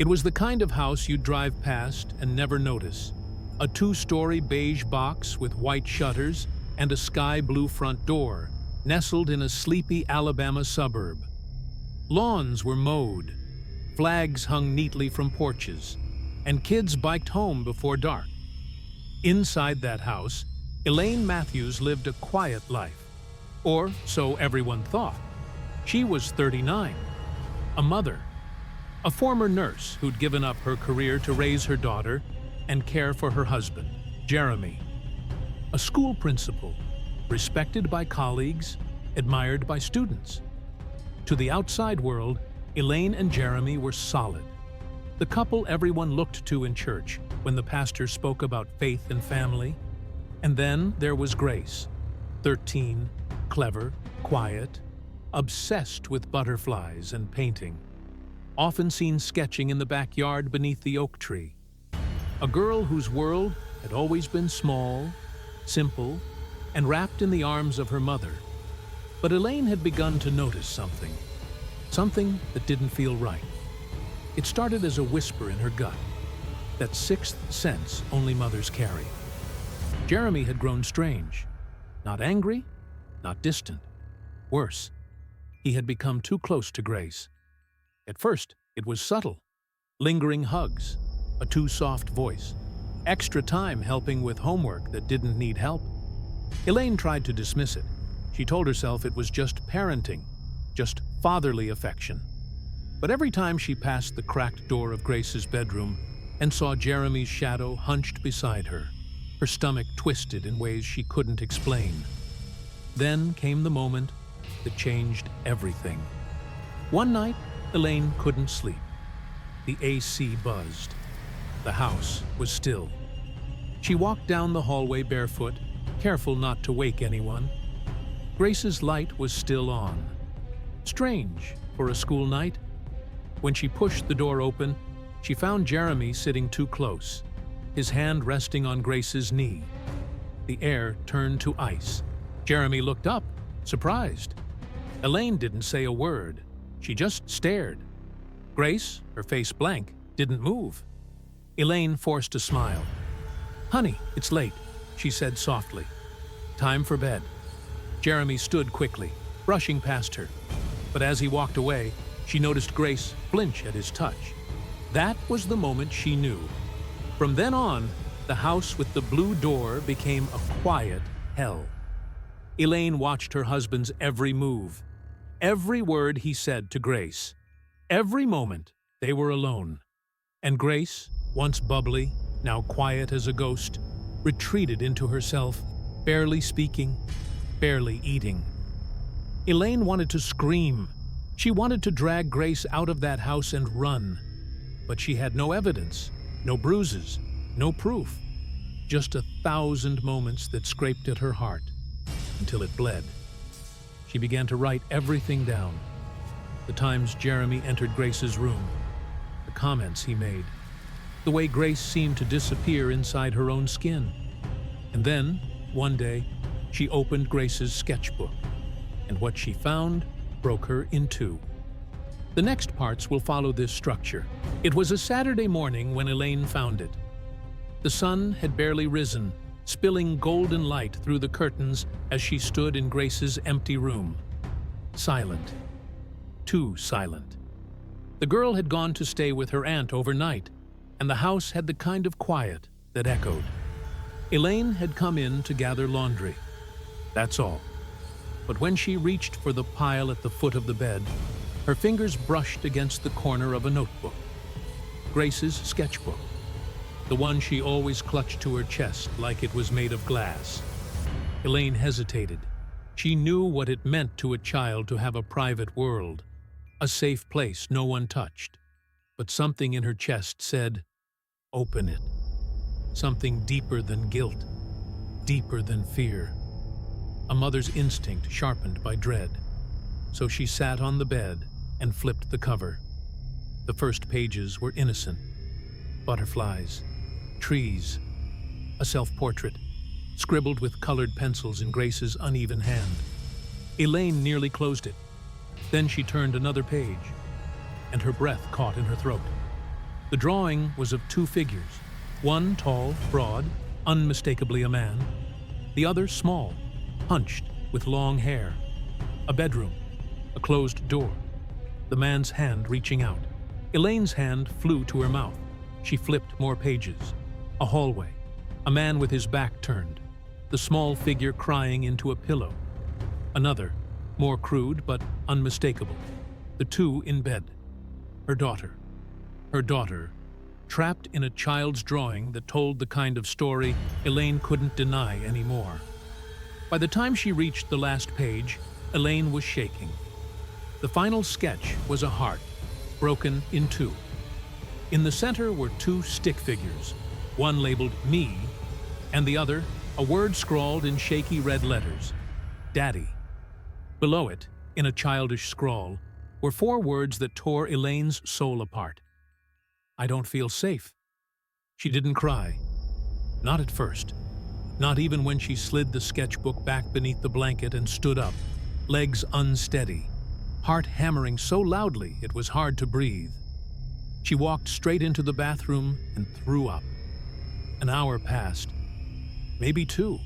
It was the kind of house you'd drive past and never notice. A two-story beige box with white shutters and a sky-blue front door, nestled in a sleepy Alabama suburb. Lawns were mowed, flags hung neatly from porches, and kids biked home before dark. Inside that house, Elaine Matthews lived a quiet life. Or so everyone thought. She was 39, a mother, a former nurse who'd given up her career to raise her daughter and care for her husband, Jeremy. A school principal, respected by colleagues, admired by students. To the outside world, Elaine and Jeremy were solid. The couple everyone looked to in church when the pastor spoke about faith and family. And then there was Grace, 13, clever, quiet, obsessed with butterflies and painting, often seen sketching in the backyard beneath the oak tree. A girl whose world had always been small, simple, and wrapped in the arms of her mother. But Elaine had begun to notice something that didn't feel right. It started as a whisper in her gut, that sixth sense only mothers carry. Jeremy had grown strange, not angry, not distant. Worse, he had become too close to Grace. At first, it was subtle, lingering hugs, a too soft voice, extra time helping with homework that didn't need help. Elaine tried to dismiss it. She told herself it was just parenting, just fatherly affection. But every time she passed the cracked door of Grace's bedroom and saw Jeremy's shadow hunched beside her, her stomach twisted in ways she couldn't explain. Then came the moment that changed everything. One night, Elaine couldn't sleep. The AC buzzed. The house was still. She walked down the hallway barefoot, careful not to wake anyone. Grace's light was still on. Strange for a school night. When she pushed the door open, she found Jeremy sitting too close, his hand resting on Grace's knee. The air turned to ice. Jeremy looked up, surprised. Elaine didn't say a word. She just stared. Grace, her face blank, didn't move. Elaine forced a smile. "Honey, it's late," she said softly. "Time for bed." Jeremy stood quickly, brushing past her. But as he walked away, she noticed Grace flinch at his touch. That was the moment she knew. From then on, the house with the blue door became a quiet hell. Elaine watched her husband's every move, every word he said to Grace. Every moment they were alone. And Grace, once bubbly, now quiet as a ghost, retreated into herself, barely speaking, barely eating. Elaine wanted to scream. She wanted to drag Grace out of that house and run. But she had no evidence, no bruises, no proof. Just 1,000 moments that scraped at her heart until it bled. She began to write everything down. The times Jeremy entered Grace's room, the comments he made, the way Grace seemed to disappear inside her own skin. And then, one day, she opened Grace's sketchbook, and what she found broke her in two. The next parts will follow this structure. It was a Saturday morning when Elaine found it. The sun had barely risen, spilling golden light through the curtains as she stood in Grace's empty room. Silent. Too silent. The girl had gone to stay with her aunt overnight, and the house had the kind of quiet that echoed. Elaine had come in to gather laundry. That's all. But when she reached for the pile at the foot of the bed, her fingers brushed against the corner of a notebook. Grace's sketchbook. The one she always clutched to her chest like it was made of glass. Elaine hesitated. She knew what it meant to a child to have a private world, a safe place no one touched. But something in her chest said, "Open it." Something deeper than guilt, deeper than fear. A mother's instinct sharpened by dread. So she sat on the bed and flipped the cover. The first pages were innocent. Butterflies, trees, a self-portrait, scribbled with colored pencils in Grace's uneven hand. Elaine nearly closed it. Then she turned another page, and her breath caught in her throat. The drawing was of two figures, one tall, broad, unmistakably a man, the other small, hunched, with long hair. A bedroom, a closed door, the man's hand reaching out. Elaine's hand flew to her mouth. She flipped more pages. A hallway, a man with his back turned, the small figure crying into a pillow. Another, more crude but unmistakable, the two in bed. Her daughter, trapped in a child's drawing that told the kind of story Elaine couldn't deny anymore. By the time she reached the last page, Elaine was shaking. The final sketch was a heart, broken in two. In the center were two stick figures, one labeled "Me," and the other, a word scrawled in shaky red letters, "Daddy." Below it, in a childish scrawl, were four words that tore Elaine's soul apart. "I don't feel safe." She didn't cry. Not at first. Not even when she slid the sketchbook back beneath the blanket and stood up, legs unsteady, heart hammering so loudly it was hard to breathe. She walked straight into the bathroom and threw up. An hour passed, maybe two.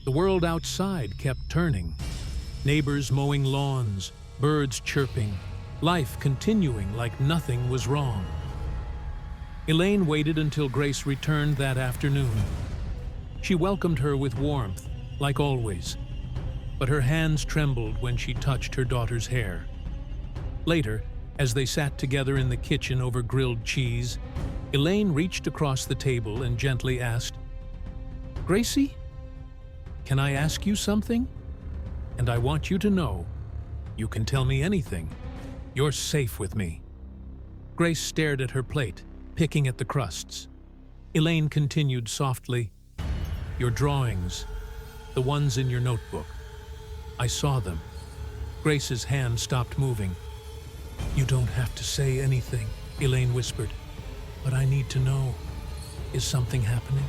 The world outside kept turning. Neighbors mowing lawns, birds chirping, life continuing like nothing was wrong. Elaine waited until Grace returned that afternoon. She welcomed her with warmth, like always, but her hands trembled when she touched her daughter's hair. Later, as they sat together in the kitchen over grilled cheese, Elaine reached across the table and gently asked, "Gracie, can I ask you something? And I want you to know, you can tell me anything. You're safe with me." Grace stared at her plate, picking at the crusts. Elaine continued softly, "Your drawings, the ones in your notebook. I saw them." Grace's hand stopped moving. "You don't have to say anything," Elaine whispered, "but I need to know. Is something happening?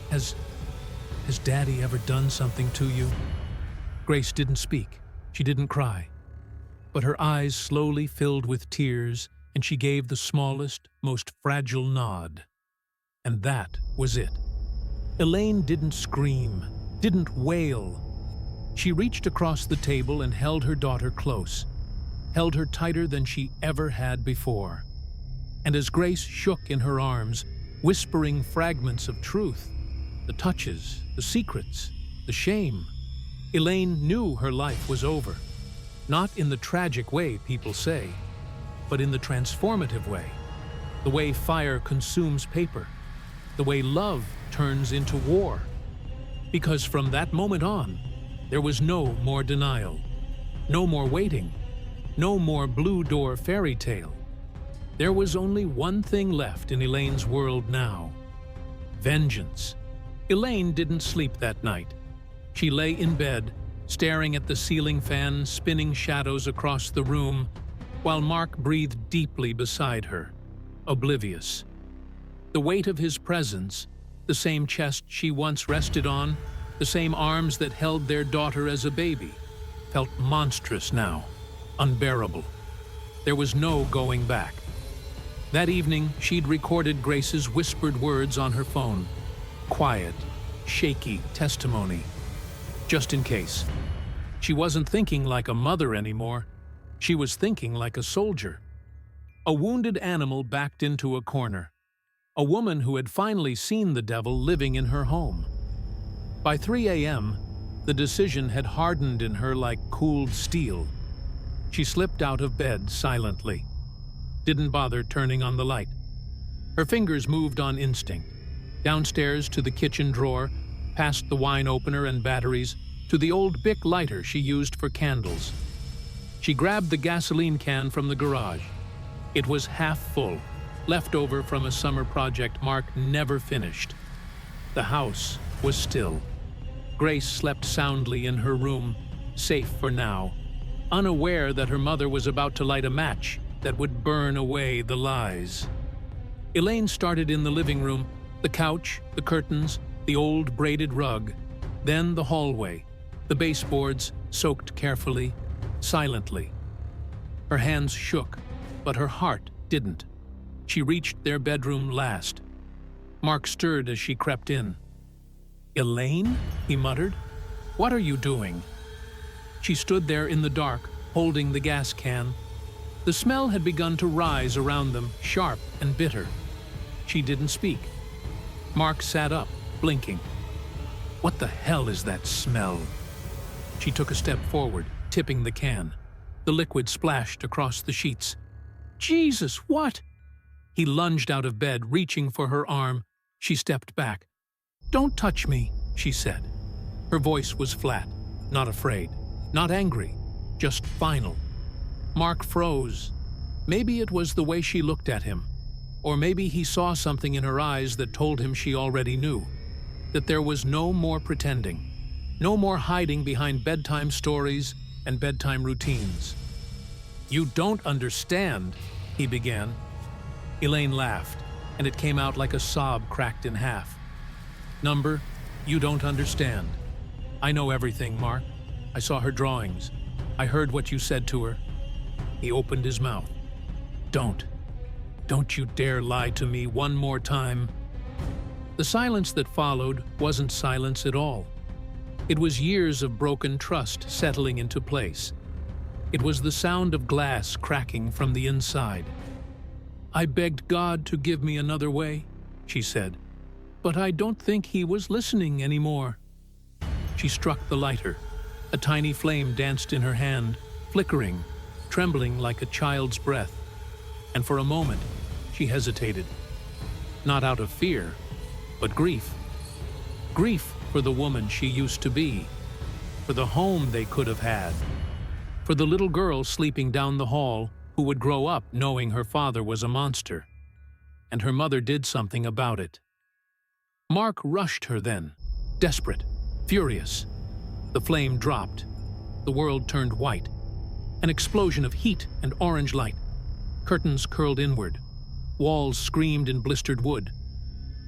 Has Daddy ever done something to you?" Grace didn't speak. She didn't cry. But her eyes slowly filled with tears, and she gave the smallest, most fragile nod. And that was it. Elaine didn't scream, didn't wail. She reached across the table and held her daughter close, held her tighter than she ever had before. And as Grace shook in her arms, whispering fragments of truth, the touches, the secrets, the shame, Elaine knew her life was over. Not in the tragic way people say, but in the transformative way. The way fire consumes paper. The way love turns into war. Because from that moment on, there was no more denial. No more waiting. No more blue door fairy tale. There was only one thing left in Elaine's world now. Vengeance. Elaine didn't sleep that night. She lay in bed, staring at the ceiling fan spinning shadows across the room, while Mark breathed deeply beside her, oblivious. The weight of his presence, the same chest she once rested on, the same arms that held their daughter as a baby, felt monstrous now, unbearable. There was no going back. That evening, she'd recorded Grace's whispered words on her phone. Quiet, shaky testimony. Just in case. She wasn't thinking like a mother anymore. She was thinking like a soldier. A wounded animal backed into a corner. A woman who had finally seen the devil living in her home. By 3 a.m., the decision had hardened in her like cooled steel. She slipped out of bed silently. Didn't bother turning on the light. Her fingers moved on instinct. Downstairs to the kitchen drawer, past the wine opener and batteries, to the old Bic lighter she used for candles. She grabbed the gasoline can from the garage. It was half full, left over from a summer project Mark never finished. The house was still. Grace slept soundly in her room, safe for now, unaware that her mother was about to light a match that would burn away the lies. Elaine started in the living room, the couch, the curtains, the old braided rug, then the hallway, the baseboards soaked carefully, silently. Her hands shook, but her heart didn't. She reached their bedroom last. Mark stirred as she crept in. "Elaine?" he muttered. "What are you doing?" She stood there in the dark, holding the gas can. The smell had begun to rise around them, sharp and bitter. She didn't speak. Mark sat up, blinking. "What the hell is that smell?" She took a step forward, tipping the can. The liquid splashed across the sheets. "Jesus, what?" He lunged out of bed, reaching for her arm. She stepped back. "Don't touch me," she said. Her voice was flat, not afraid, not angry, just final. Mark froze. Maybe it was the way she looked at him, or maybe he saw something in her eyes that told him she already knew, that there was no more pretending, no more hiding behind bedtime stories and bedtime routines. "You don't understand," he began. Elaine laughed, and it came out like a sob cracked in half. "Number, you don't understand. I know everything, Mark. I saw her drawings. I heard what you said to her." He opened his mouth. Don't you dare lie to me one more time." The silence that followed wasn't silence at all. It was years of broken trust settling into place. It was the sound of glass cracking from the inside. "I begged God to give me another way," she said, "but I don't think he was listening anymore." She struck the lighter. A tiny flame danced in her hand, flickering, trembling like a child's breath. And for a moment, she hesitated. Not out of fear, but grief. Grief for the woman she used to be, for the home they could have had, for the little girl sleeping down the hall who would grow up knowing her father was a monster. And her mother did something about it. Mark rushed her then, desperate, furious. The flame dropped. The world turned white. An explosion of heat and orange light. Curtains curled inward. Walls screamed in blistered wood.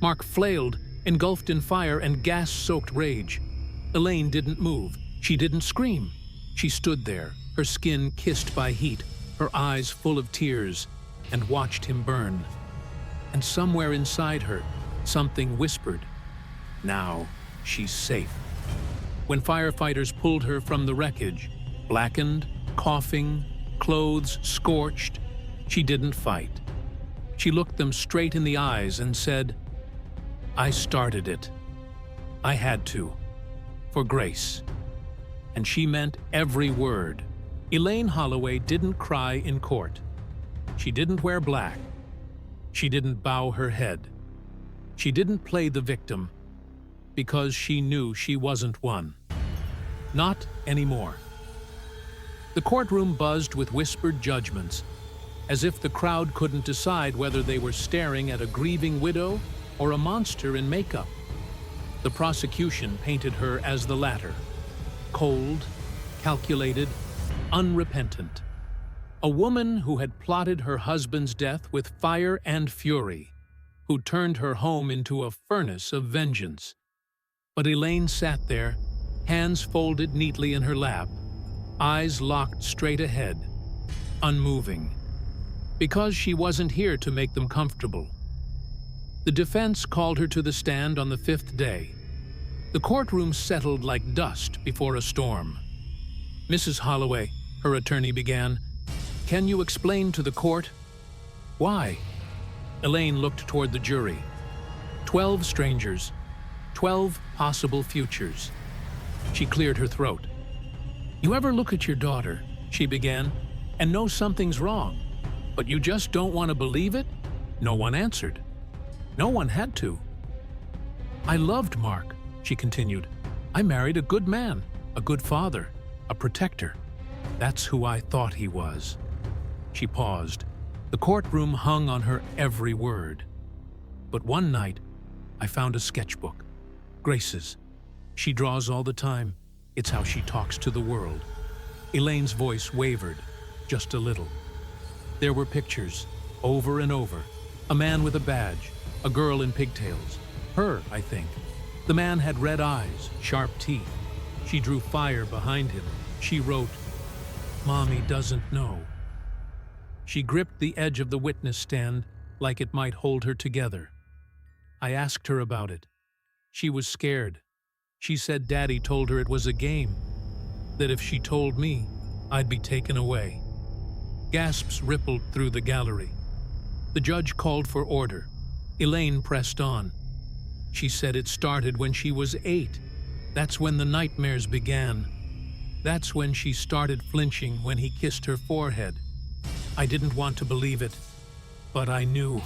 Mark flailed, engulfed in fire and gas-soaked rage. Elaine didn't move. She didn't scream. She stood there, her skin kissed by heat, her eyes full of tears, and watched him burn. And somewhere inside her, something whispered, "Now she's safe." When firefighters pulled her from the wreckage, blackened, coughing, clothes scorched, she didn't fight. She looked them straight in the eyes and said, "I started it. I had to. For Grace." And she meant every word. Elaine Holloway didn't cry in court. She didn't wear black. She didn't bow her head. She didn't play the victim, because she knew she wasn't one. Not anymore. The courtroom buzzed with whispered judgments, as if the crowd couldn't decide whether they were staring at a grieving widow or a monster in makeup. The prosecution painted her as the latter, cold, calculated, unrepentant. A woman who had plotted her husband's death with fire and fury, who turned her home into a furnace of vengeance. But Elaine sat there, hands folded neatly in her lap, eyes locked straight ahead, unmoving. Because she wasn't here to make them comfortable. The defense called her to the stand on the 5th day. The courtroom settled like dust before a storm. "Mrs. Holloway," her attorney began, "can you explain to the court?" "Why?" Elaine looked toward the jury. 12 strangers, 12 possible futures. She cleared her throat. "You ever look at your daughter," she began, "and know something's wrong, but you just don't want to believe it?" No one answered. No one had to. "I loved Mark," she continued. "I married a good man, a good father, a protector. That's who I thought he was." She paused. The courtroom hung on her every word. "But one night, I found a sketchbook. Grace's. She draws all the time. It's how she talks to the world." Elaine's voice wavered, just a little. There were pictures, over and over. A man with a badge, a girl in pigtails. Her, I think. The man had red eyes, sharp teeth. She drew fire behind him. She wrote, "Mommy doesn't know." She gripped the edge of the witness stand, like it might hold her together. I asked her about it. She was scared. She said Daddy told her it was a game, that if she told me, I'd be taken away. Gasps rippled through the gallery. The judge called for order. Elaine pressed on. She said it started when she was 8. That's when the nightmares began. That's when she started flinching when he kissed her forehead. I didn't want to believe it, but I knew.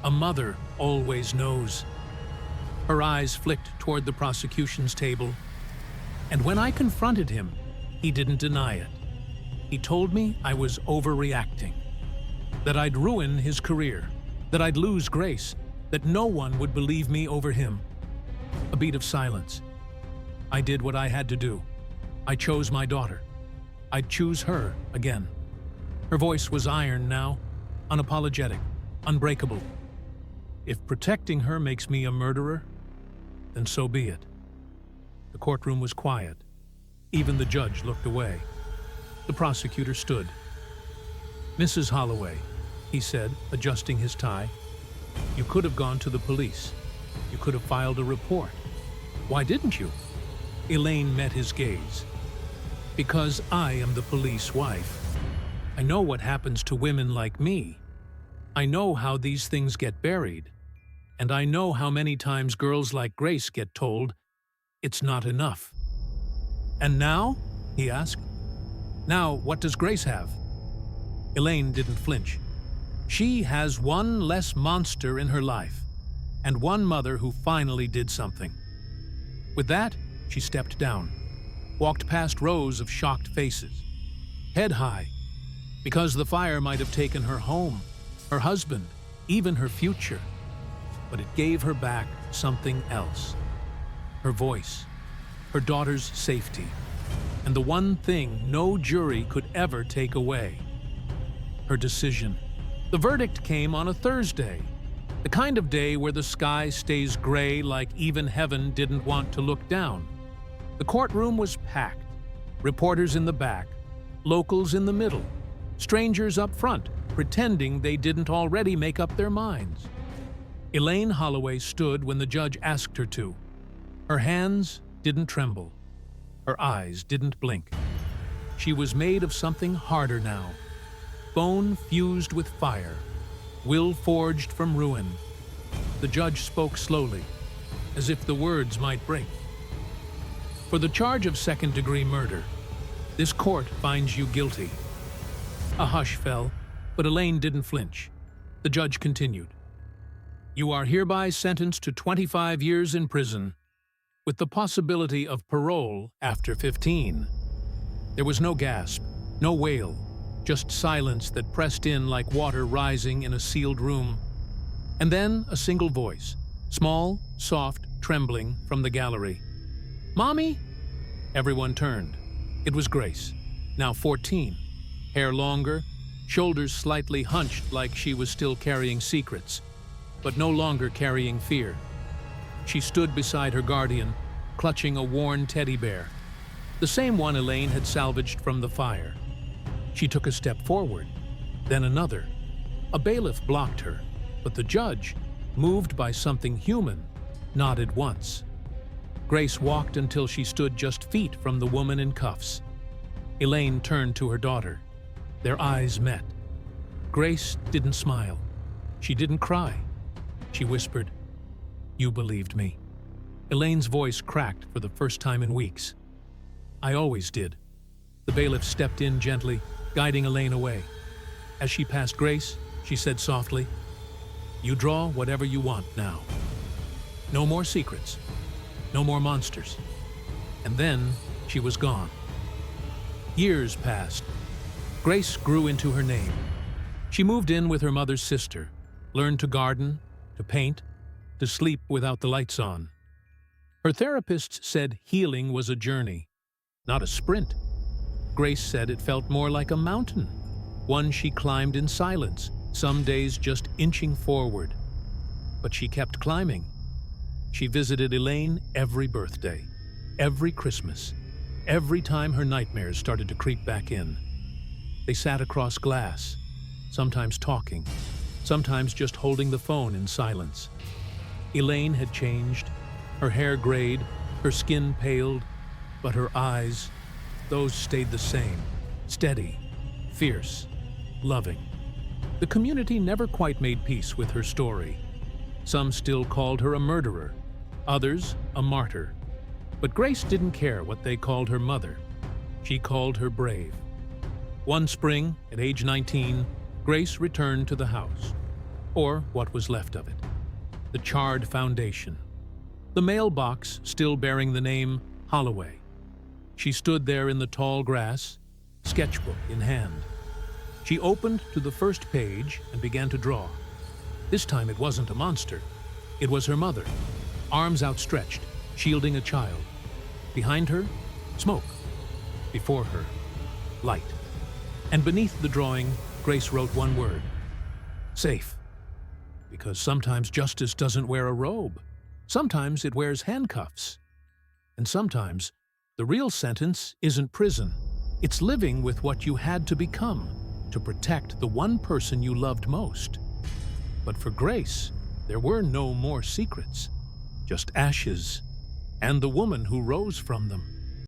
A mother always knows. Her eyes flicked toward the prosecution's table, and when I confronted him, he didn't deny it. He told me I was overreacting, that I'd ruin his career, that I'd lose Grace, that no one would believe me over him. A beat of silence. I did what I had to do. I chose my daughter. I'd choose her again. Her voice was iron now, unapologetic, unbreakable. If protecting her makes me a murderer, then so be it. The courtroom was quiet. Even the judge looked away. The prosecutor stood. "Mrs. Holloway," he said, adjusting his tie, "you could have gone to the police. You could have filed a report. Why didn't you?" Elaine met his gaze. "Because I am the police wife. I know what happens to women like me. I know how these things get buried. And I know how many times girls like Grace get told, it's not enough." "And now?" he asked. "Now, what does Grace have?" Elaine didn't flinch. "She has one less monster in her life, and one mother who finally did something." With that, she stepped down, walked past rows of shocked faces, head high, because the fire might have taken her home, her husband, even her future. But it gave her back something else. Her voice, her daughter's safety, and the one thing no jury could ever take away: her decision. The verdict came on a Thursday, the kind of day where the sky stays gray like even heaven didn't want to look down. The courtroom was packed, reporters in the back, locals in the middle, strangers up front, pretending they didn't already make up their minds. Elaine Holloway stood when the judge asked her to. Her hands didn't tremble. Her eyes didn't blink. She was made of something harder now. Bone fused with fire. Will forged from ruin. The judge spoke slowly, as if the words might break. "For the charge of second-degree murder, this court finds you guilty." A hush fell, but Elaine didn't flinch. The judge continued. "You are hereby sentenced to 25 years in prison, with the possibility of parole after 15. There was no gasp, no wail, just silence that pressed in like water rising in a sealed room. And then a single voice, small, soft, trembling, from the gallery. "Mommy?" Everyone turned. It was Grace, now 14, hair longer, shoulders slightly hunched like she was still carrying secrets, but no longer carrying fear. She stood beside her guardian, clutching a worn teddy bear, the same one Elaine had salvaged from the fire. She took a step forward, then another. A bailiff blocked her, but the judge, moved by something human, nodded once. Grace walked until she stood just feet from the woman in cuffs. Elaine turned to her daughter. Their eyes met. Grace didn't smile. She didn't cry. She whispered, "You believed me." Elaine's voice cracked for the first time in weeks. "I always did." The bailiff stepped in gently, guiding Elaine away. As she passed Grace, she said softly, "You draw whatever you want now. No more secrets. No more monsters." And then she was gone. Years passed. Grace grew into her name. She moved in with her mother's sister, learned to garden, to paint, to sleep without the lights on. Her therapist said healing was a journey, not a sprint. Grace said it felt more like a mountain, one she climbed in silence, some days just inching forward. But she kept climbing. She visited Elaine every birthday, every Christmas, every time her nightmares started to creep back in. They sat across glass, sometimes talking, sometimes just holding the phone in silence. Elaine had changed. Her hair grayed, her skin paled, but her eyes, those stayed the same, steady, fierce, loving. The community never quite made peace with her story. Some still called her a murderer, others a martyr. But Grace didn't care what they called her mother. She called her brave. One spring, at age 19, Grace returned to the house, or what was left of it, the charred foundation. The mailbox still bearing the name Holloway. She stood there in the tall grass, sketchbook in hand. She opened to the first page and began to draw. This time it wasn't a monster. It was her mother, arms outstretched, shielding a child. Behind her, smoke. Before her, light. And beneath the drawing, Grace wrote one word: safe. Because sometimes justice doesn't wear a robe. Sometimes it wears handcuffs. And sometimes the real sentence isn't prison. It's living with what you had to become to protect the one person you loved most. But for Grace, there were no more secrets, just ashes and the woman who rose from them.